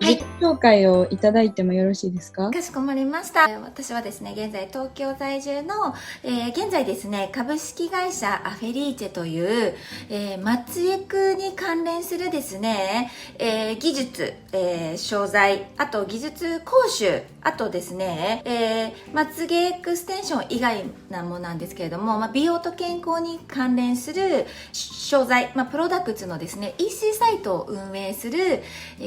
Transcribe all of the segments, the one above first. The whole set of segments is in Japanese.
自己紹介をいただいてもよろしいですか？かしこまりました。私はですね、現在東京在住の、現在ですね、株式会社アフェリーチェという、松江区に関連するですね、技術、商材、あと技術講習、あとですね、まつげエクステンション以外なものなんですけれども、美容と健康に関連する商材、プロダクツのですね、EC サイトを運営する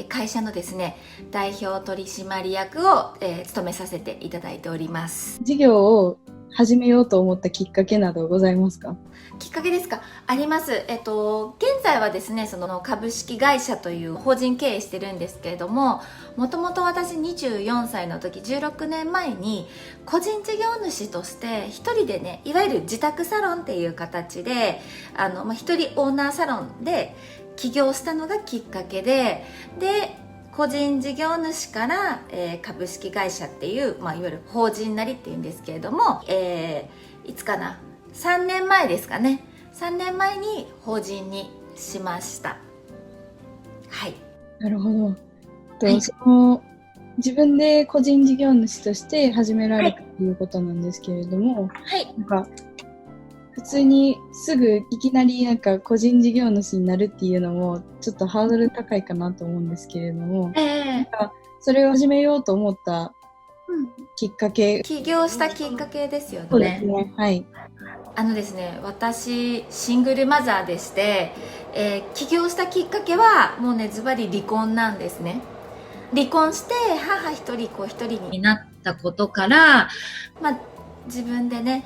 会社のですね、代表取締役を、務めさせていただいております。事業を始めようと思ったきっかけなどございますか？きっかけですか？あります。現在はですね、その株式会社という法人経営してるんですけれども、もともと私24歳の時、16年前に個人事業主として一人でね、いわゆる自宅サロンっていう形で、一人オーナーサロンで起業したのがきっかけで、個人事業主から、株式会社っていう、いわゆる法人なりっていうんですけれども、いつかな、3年前ですかね、3年前に法人にしました。はい。なるほど。はい、その自分で個人事業主として始められたということなんですけれども、はい、なんか普通にすぐいきなりなんか個人事業主になるっていうのもちょっとハードル高いかなと思うんですけれども、なんかそれを始めようと思ったきっかけ。起業したきっかけですよね。そうですね。はい。ですね、私シングルマザーでして、起業したきっかけはもうね、ズバリ離婚なんですね。離婚して母一人子一人になったことから、自分でね、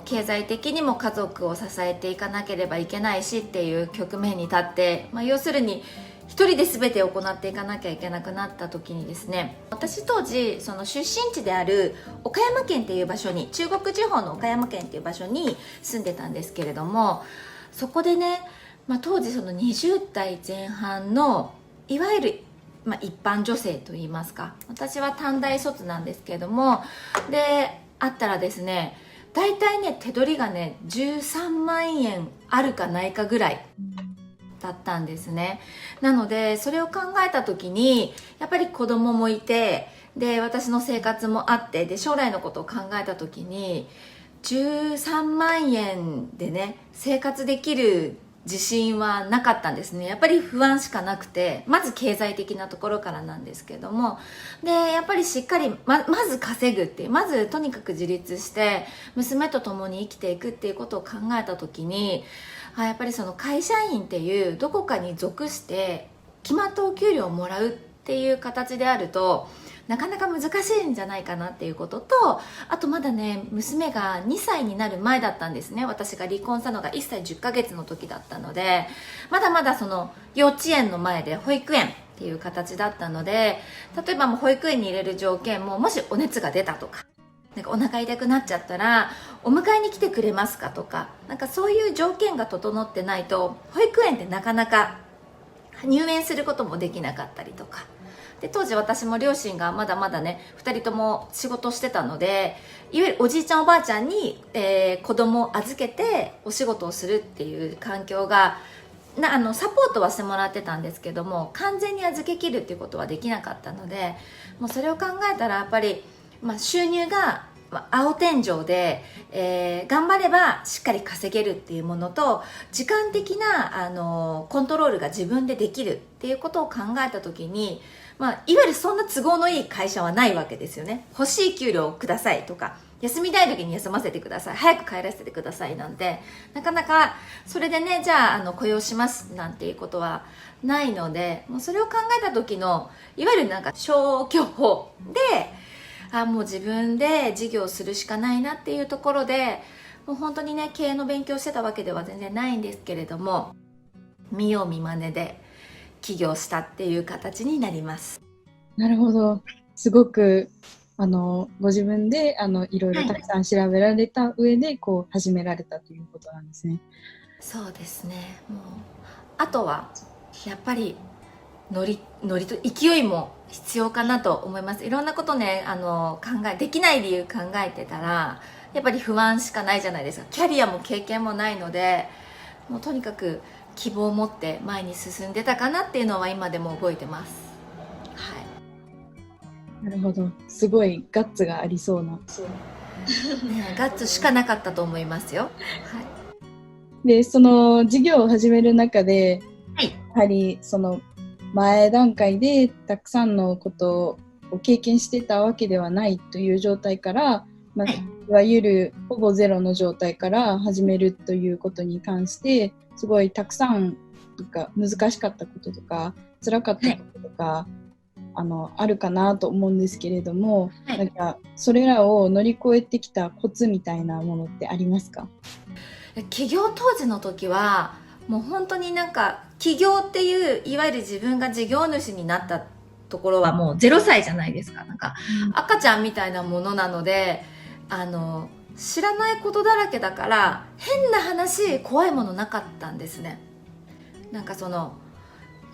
経済的にも家族を支えていかなければいけないしっていう局面に立って、要するに一人で全てを行っていかなきゃいけなくなった時にですね、私当時その出身地である岡山県っていう場所に、中国地方の岡山県っていう場所に住んでたんですけれども、そこでね、当時その20代前半のいわゆる一般女性といいますか、私は短大卒なんですけれども、であったらですね、大体ね、手取りがね13万円あるかないかぐらいだったんですね。なのでそれを考えた時に、やっぱり子供もいて、で私の生活もあって、で将来のことを考えた時に、13万円でね生活できる自信はなかったんですね。やっぱり不安しかなくて、まず経済的なところからなんですけども、でやっぱりしっかり まず稼ぐっていう、まずとにかく自立して娘と共に生きていくっていうことを考えた時に、やっぱりその会社員っていうどこかに属して決まったお給料をもらうっていう形であると、なかなか難しいんじゃないかなっていうことと、あとまだね、娘が2歳になる前だったんですね。私が離婚したのが1歳10ヶ月の時だったので、まだまだその幼稚園の前で保育園っていう形だったので、例えばもう保育園に入れる条件も、もしお熱が出たとか、なんかお腹痛くなっちゃったらお迎えに来てくれますかとか、なんかそういう条件が整ってないと保育園ってなかなか入園することもできなかったりとかで、当時私も両親がまだまだね2人とも仕事してたので、いわゆるおじいちゃんおばあちゃんに、子供を預けてお仕事をするっていう環境がサポートはしてもらってたんですけども、完全に預けきるっていうことはできなかったので、もうそれを考えたらやっぱり、収入が青天井で、頑張ればしっかり稼げるっていうものと、時間的なコントロールが自分でできるっていうことを考えた時に、いわゆるそんな都合のいい会社はないわけですよね。欲しい給料をくださいとか、休みたい時に休ませてください、早く帰らせてくださいなんて、なかなかそれでね、じゃあ雇用しますなんていうことはないので、もうそれを考えた時のいわゆるなんか消去法で、もう自分で事業するしかないなっていうところで、もう本当にね、経営の勉強してたわけでは全然ないんですけれども、見よう見まねで起業したっていう形になります。なるほど。すごくご自分でいろいろたくさん調べられた上でこう始められたということなんですね。そうですね。もうあとはやっぱりノリと勢いも必要かなと思います。いろんなことね、できない理由考えてたらやっぱり不安しかないじゃないですか。キャリアも経験もないので、もうとにかく希望を持って前に進んでたかなっていうのは今でも覚えてます。なるほど。すごいガッツがありそうな。ね、ガッツしかなかったと思いますよ。はい、で、その事業を始める中で、はい、やはりその前段階でたくさんのことを経験してたわけではないという状態から、まあ、いわゆるほぼゼロの状態から始めるということに関して、すごいたくさんとか難しかったこととか辛かったこととか、あるかなと思うんですけれども、はい、なんかそれらを乗り越えてきたコツみたいなものってありますか？起業当時の時はもう本当になんか起業っていういわゆる自分が事業主になったところはもう0歳じゃないですか。なんか赤ちゃんみたいなものなので、知らないことだらけだから変な話怖いものなかったんですね。なんかその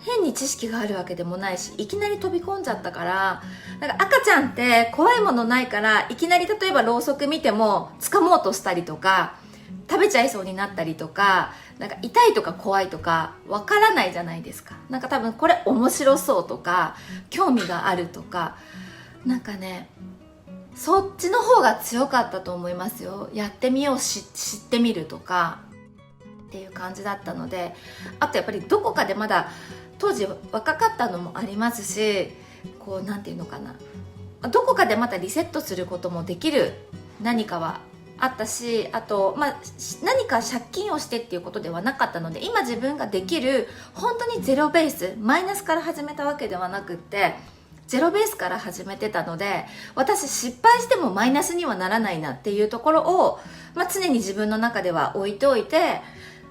変に知識があるわけでもないし、いきなり飛び込んじゃったから、なんか赤ちゃんって怖いものないから、いきなり例えばろうそく見ても掴もうとしたりとか食べちゃいそうになったりとか、なんか痛いとか怖いとかわからないじゃないですか。なんか多分これ面白そうとか興味があるとか、なんかねそっちの方が強かったと思いますよ。やってみよう、知ってみるとかっていう感じだったので、あとやっぱりどこかでまだ当時若かったのもありますし、こうなんていうのかな、どこかでまたリセットすることもできる何かはあったし、あと、何か借金をしてっていうことではなかったので、今自分ができる本当にゼロベース、マイナスから始めたわけではなくって、ゼロベースから始めてたので、私失敗してもマイナスにはならないなっていうところを、常に自分の中では置いておいて、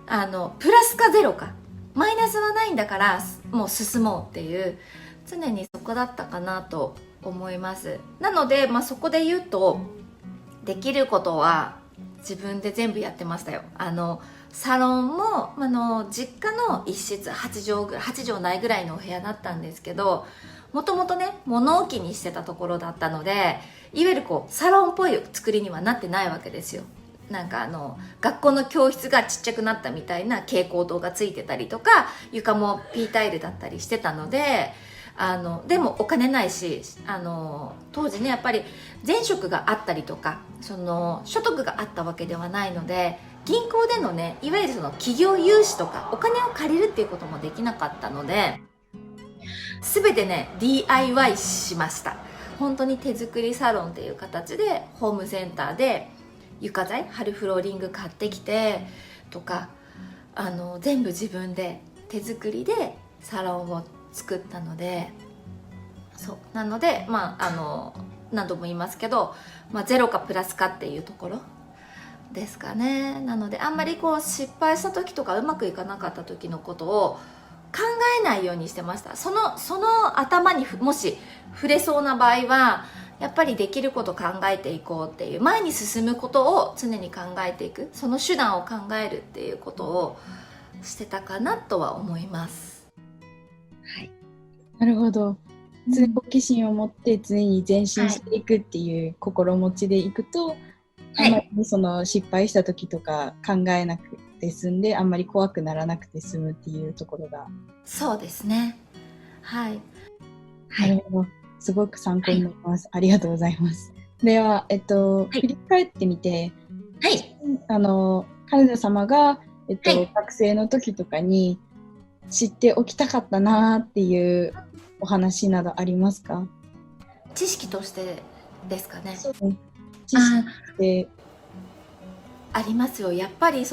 プラスかゼロかマイナスはないんだからもう進もうっていう常にそこだったかなと思います。なので、そこで言うとできることは自分で全部やってましたよ。サロンも実家の一室8畳ないぐらいのお部屋だったんですけど、もともとね物置にしてたところだったので、いわゆるこうサロンっぽい作りにはなってないわけですよ。なんか学校の教室がちっちゃくなったみたいな蛍光灯がついてたりとか、床もピータイルだったりしてたので、でもお金ないし、当時ねやっぱり前職があったりとか、その所得があったわけではないので、銀行でのねいわゆるその企業融資とかお金を借りるっていうこともできなかったので、全てね DIY しました。本当に手作りサロンっていう形でホームセンターで床材、春フローリング買ってきてとか、全部自分で手作りでサロンを作ったので、そうなので何度も言いますけど、ゼロかプラスかっていうところですかね。なのであんまりこう失敗した時とかうまくいかなかった時のことを考えないようにしてました。その頭にもし触れそうな場合はやっぱりできること考えていこうっていう、前に進むことを常に考えていく、その手段を考えるっていうことをしてたかなとは思います。はい、なるほど。常に好奇心を持って常に前進していくっていう心持ちでいくと、あんまりその失敗した時とか考えなくて済んで、あんまり怖くならなくて済むっていうところが。そうですね。はい。なるほど。すごく参考になります。ありがとうございます。では、振り返ってみて、はい。金田様が、学生の時とかに知っておきたかったなっていうお話などありますか？知識としてですかね。そうですね。知識ってありますよ。やっぱり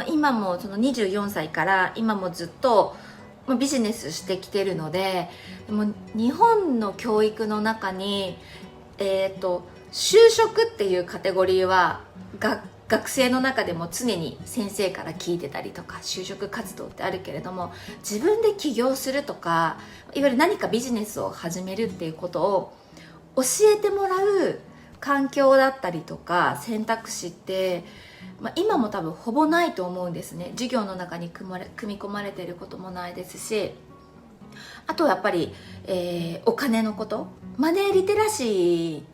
今もその24歳から今もずっとビジネスしてきてるので、もう日本の教育の中に、就職っていうカテゴリーは学生の中でも常に先生から聞いてたりとか、就職活動ってあるけれども、自分で起業するとかいわゆる何かビジネスを始めるっていうことを教えてもらう環境だったりとか選択肢って、今も多分ほぼないと思うんですね。授業の中に組み込まれていることもないですし、あとやっぱり、お金のこと、マネーリテラシ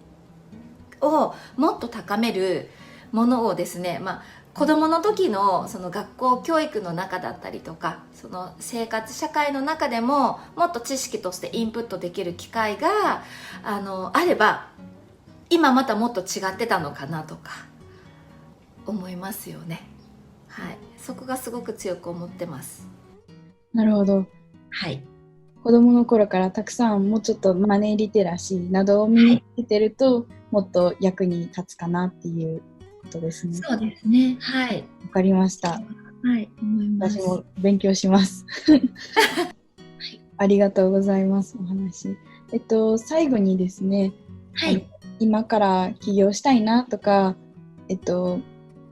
ーをもっと高めるものをですね、子供の時のその学校教育の中だったりとか、その生活社会の中でももっと知識としてインプットできる機会があれば、今またもっと違ってたのかなとか思いますよね。はい、そこがすごく強く思ってます。なるほど。はい。子供の頃からたくさんもうちょっとマネーリテラシーなどを身につけてると、はい、もっと役に立つかなっていうことですね。そうですね。はい。わかりました。はい、思います。私も勉強します。ありがとうございます。お話。最後にですね、はい、今から起業したいなとか、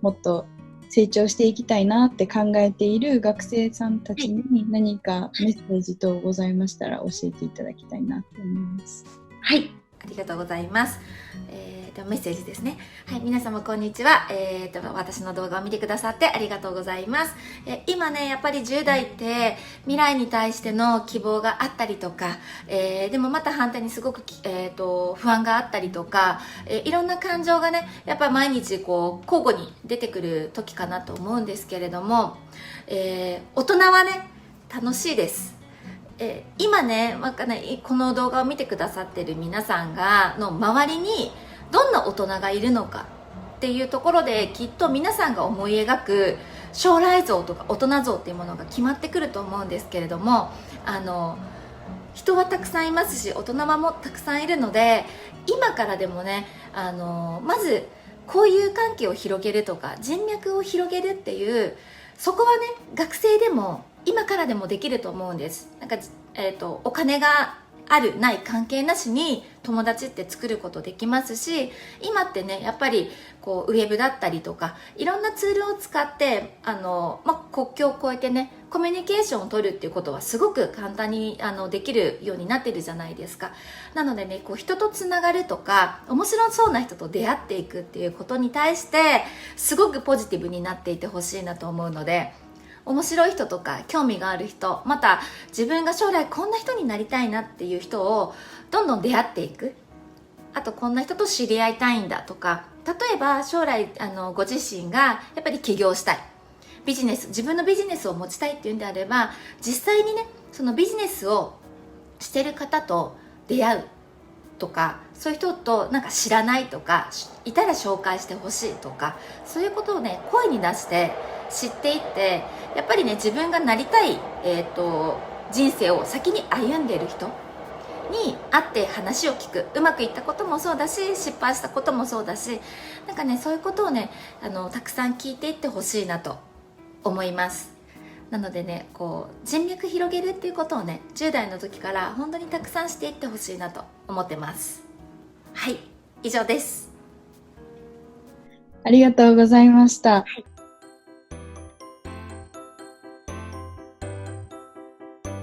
もっと成長していきたいなって考えている学生さんたちに何かメッセージ等ございましたら教えていただきたいなと思います。はい、ありがとうございます。メッセージですね。はい、皆様こんにちは。私の動画を見てくださってありがとうございます。今ね、やっぱり10代って未来に対しての希望があったりとか、でもまた反対にすごく、不安があったりとか、いろんな感情がね、やっぱり毎日こう交互に出てくる時かなと思うんですけれども、大人はね、楽しいです。今ね、この動画を見てくださってる皆さんの周りにどんな大人がいるのかっていうところで、きっと皆さんが思い描く将来像とか大人像っていうものが決まってくると思うんですけれども、人はたくさんいますし、大人はもたくさんいるので、今からでもね、まず交友関係を広げるとか人脈を広げるっていう、そこはね、学生でも今からでもできると思うんです。お金があるない関係なしに友達って作ることできますし、今ってね、やっぱりこうウェブだったりとかいろんなツールを使って国境を越えてね、コミュニケーションを取るっていうことはすごく簡単にできるようになってるじゃないですか。なのでね、こう人とつながるとか面白そうな人と出会っていくっていうことに対してすごくポジティブになっていてほしいなと思うので、面白い人とか興味がある人、また自分が将来こんな人になりたいなっていう人をどんどん出会っていく。あと、こんな人と知り合いたいんだとか、例えば将来ご自身がやっぱり起業したい、自分のビジネスを持ちたいっていうんであれば、実際にね、そのビジネスをしてる方と出会うとか、そういう人となんか知らないとかいたら紹介してほしいとか、そういうことをね、声に出して知っていって、やっぱりね、自分がなりたい、人生を先に歩んでいる人に会って話を聞く。うまくいったこともそうだし、失敗したこともそうだし、なんかね、そういうことをね、たくさん聞いていってほしいなと思います。なのでね、こう人脈広げるっていうことをね、10代の時から本当にたくさんしていってほしいなと思ってます。はい、以上です。ありがとうございました。はい。